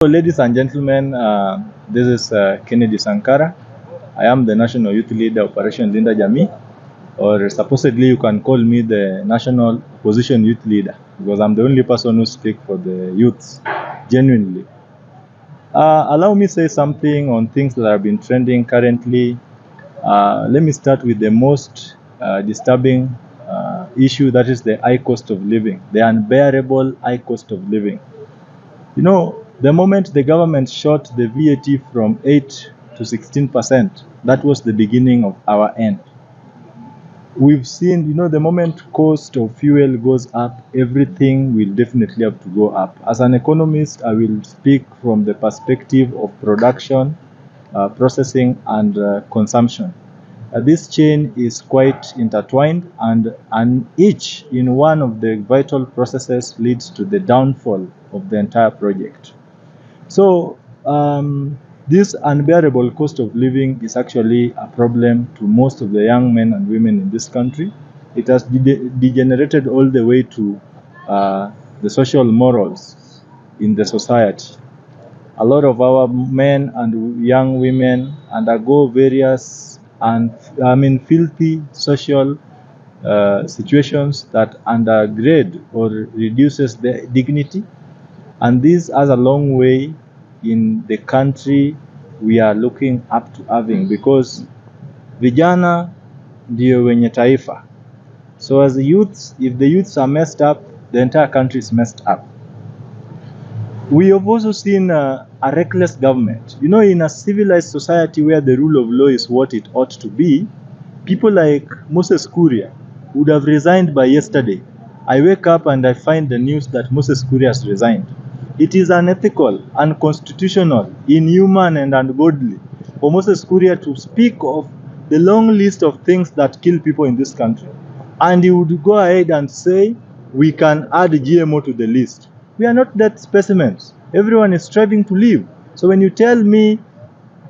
So, ladies and gentlemen, this is Kennedy Sankara. I am the National Youth Leader, Operation Linda Jamii, or supposedly you can call me the National Opposition Youth Leader because I'm the only person who speaks for the youths, genuinely. Allow me say something on things that have been trending currently. Let me start with the most disturbing issue, that is the high cost of living, the unbearable high cost of living. You know, the moment the government shot the VAT from 8 to 16%, that was the beginning of our end. We've seen, the moment cost of fuel goes up, everything will definitely have to go up. As an economist, I will speak from the perspective of production, processing, and consumption. This chain is quite intertwined, and each in one of the vital processes leads to the downfall of the entire project. So, this unbearable cost of living is actually a problem to most of the young men and women in this country. It has degenerated all the way to the social morals in the society. A lot of our men and young women undergo various and filthy social situations that undergrade or reduces their dignity, and this has a long way in the country we are looking up to having, because vijana ndio wenye taifa. So as the youths, if the youths are messed up, the entire country is messed up. We have also seen a reckless government. You know, in a civilized society where the rule of law is what it ought to be, people like Moses Kuria would have resigned by yesterday. I wake up and I find the news that Moses Kuria has resigned. It is unethical, unconstitutional, inhuman, and ungodly for Moses Kuria to speak of the long list of things that kill people in this country. And he would go ahead and say, we can add GMO to the list. We are not that specimens. Everyone is striving to live. So when you tell me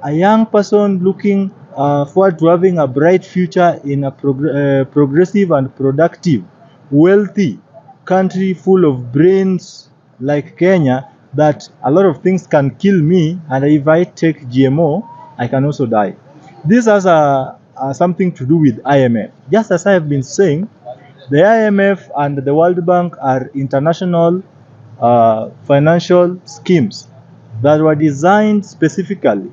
a young person looking forward to having a bright future in a progressive and productive, wealthy country full of brains like Kenya, that a lot of things can kill me, and if I take GMO, I can also die. This has something to do with IMF. Just as I have been saying, the IMF and the World Bank are international financial schemes that were designed specifically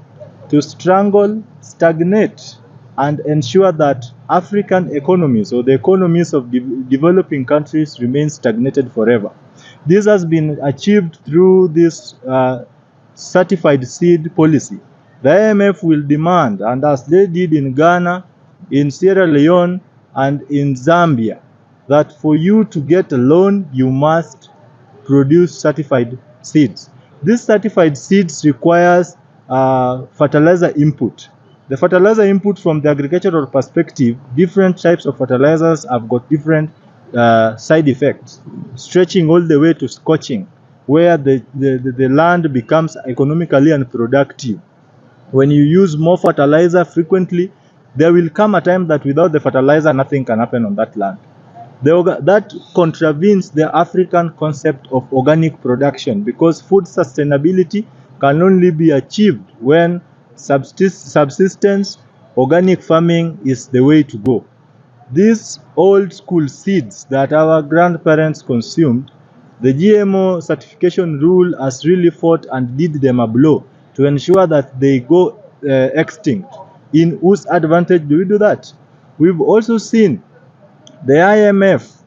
to strangle, stagnate, and ensure that African economies, or the economies of developing countries, remain stagnated forever. This has been achieved through this certified seed policy. The IMF will demand, and as they did in Ghana, in Sierra Leone, and in Zambia, that for you to get a loan, you must produce certified seeds. This certified seeds requires fertilizer input. The fertilizer input, from the agricultural perspective, different types of fertilizers have got different side effects, stretching all the way to scorching, where the land becomes economically unproductive. When you use more fertilizer frequently, there will come a time that without the fertilizer, nothing can happen on that land. That contravenes the African concept of organic production, because food sustainability can only be achieved when subsistence organic farming is the way to go. These old school seeds that our grandparents consumed, the GMO certification rule has really fought and did them a blow to ensure that they go extinct. In whose advantage do we do that? We've also seen the IMF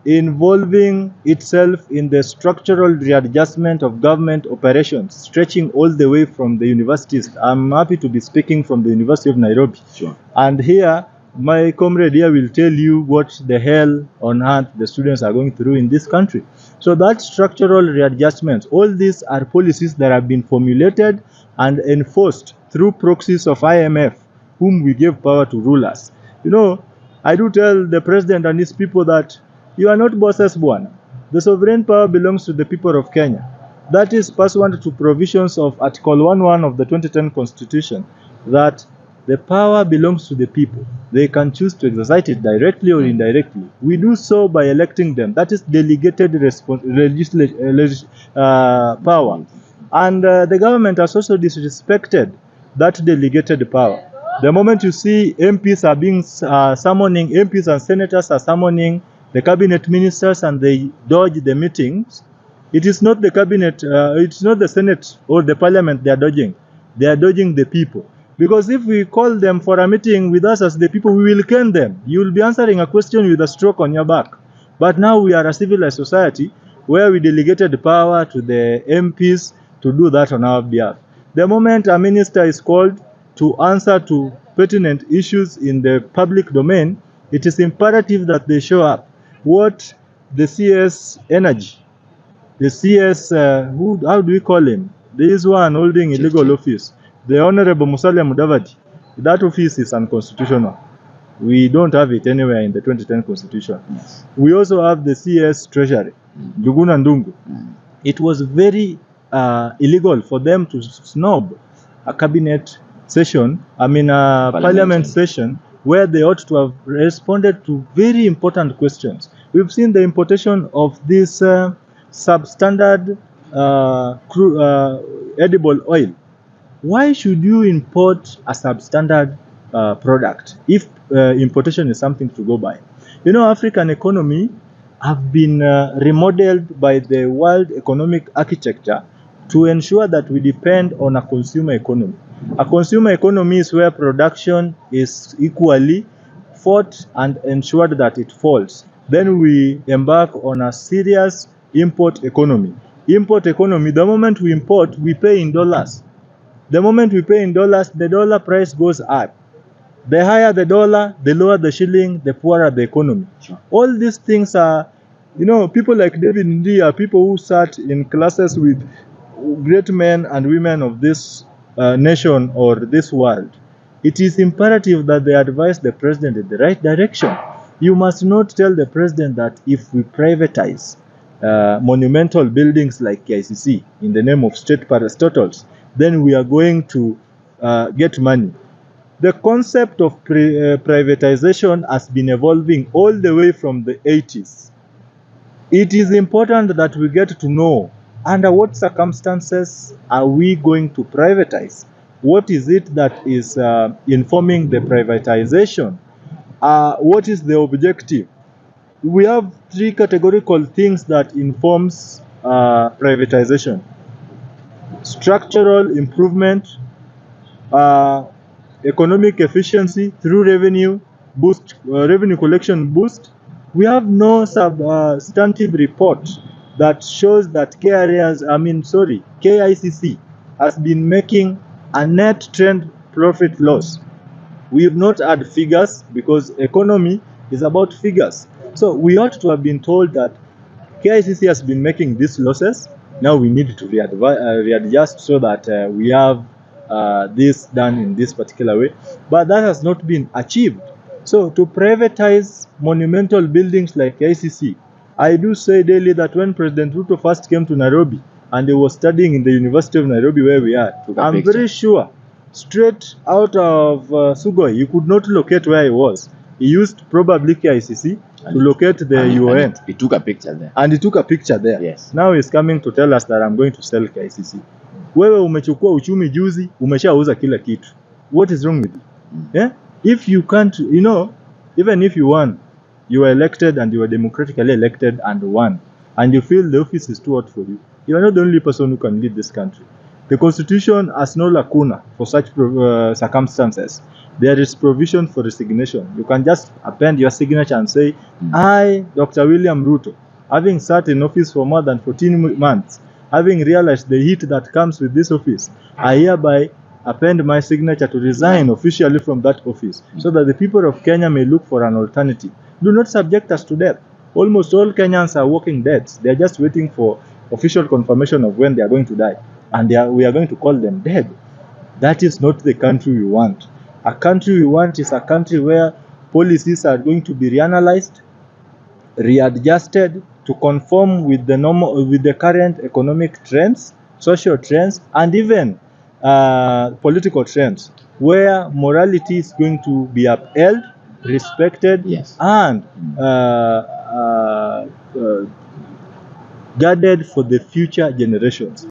involving itself in the structural readjustment of government operations, stretching all the way from the universities. I'm happy to be speaking from the University of Nairobi. Sure. And here, my comrade here will tell you what the hell on earth the students are going through in this country. So that structural readjustments, all these are policies that have been formulated and enforced through proxies of IMF, whom we gave power to rule us. You know, I do tell the president and his people that you are not bosses, Bwana. The sovereign power belongs to the people of Kenya. That is pursuant to provisions of Article 11 of the 2010 Constitution, that the power belongs to the people. They can choose to exercise it directly or indirectly. We do so by electing them. That is delegated power. And the government has also disrespected that delegated power. The moment you see MPs are being summoning, MPs and senators are summoning the cabinet ministers and they dodge the meetings, it is not the cabinet, it's not the Senate or the parliament they are dodging. They are dodging the people. Because if we call them for a meeting with us as the people, we will cane them. You will be answering a question with a stroke on your back. But now we are a civilized society where we delegated power to the MPs to do that on our behalf. The moment a minister is called to answer to pertinent issues in the public domain, it is imperative that they show up. What the CS Energy, the CS, how do we call him? There is one holding illegal office, the Honorable Musalia Mudavadi. That office is unconstitutional. We don't have it anywhere in the 2010 Constitution. Yes. We also have the CS Treasury, Njuguna Ndungu. It was very illegal for them to snob a cabinet session, parliament session, where they ought to have responded to very important questions. We've seen the importation of this substandard edible oil. Why should you import a substandard product if importation is something to go by? You know, African economy have been remodeled by the world economic architecture to ensure that we depend on a consumer economy. A consumer economy is where production is equally fought and ensured that it falls. Then we embark on a serious import economy. Import economy, the moment we import, we pay in dollars. The moment we pay in dollars, the dollar price goes up. The higher the dollar, the lower the shilling, the poorer the economy. Sure. All these things are, you know, people like David Ndii are people who sat in classes with great men and women of this nation or this world. It is imperative that they advise the president in the right direction. You must not tell the president that if we privatize monumental buildings like KICC in the name of state parastatals, then we are going to get money. The concept of privatization has been evolving all the way from the 80s. It is important that we get to know under what circumstances are we going to privatize? What is it that is informing the privatization? What is the objective? We have three categorical things that informs privatization: structural improvement, economic efficiency through revenue boost, revenue collection boost. We have no substantive report that shows that KICC has been making a net trend profit loss. We have not had figures because economy is about figures. So we ought to have been told that KICC has been making these losses. Now we need to readjust so that we have this done in this particular way. But that has not been achieved. So to privatize monumental buildings like KICC, I do say daily that when President Ruto first came to Nairobi and he was studying in the University of Nairobi where we are, I'm very sure straight out of Sugoi, you could not locate where he was. He used probably KICC to locate the UN. He took a picture there. And he took a picture there. Yes. Now he's coming to tell us that I'm going to sell KICC. Wewe umechukua uchumi juzi, umeshauza kila kitu. What is wrong with you? Yeah? If you can't, you know, even if you won, you were elected and you were democratically elected and won, and you feel the office is too hot for you, you are not the only person who can lead this country. The Constitution has no lacuna for such circumstances. There is provision for resignation. You can just append your signature and say, I, Dr. William Ruto, having sat in office for more than 14 months, having realized the heat that comes with this office, I hereby append my signature to resign officially from that office so that the people of Kenya may look for an alternative. Do not subject us to death. Almost all Kenyans are walking deads. They are just waiting for official confirmation of when they are going to die. And we are going to call them dead. That is not the country we want. A country we want is a country where policies are going to be reanalyzed, readjusted to conform with the current economic trends, social trends, and even political trends, where morality is going to be upheld, respected, yes, and guarded for the future generations.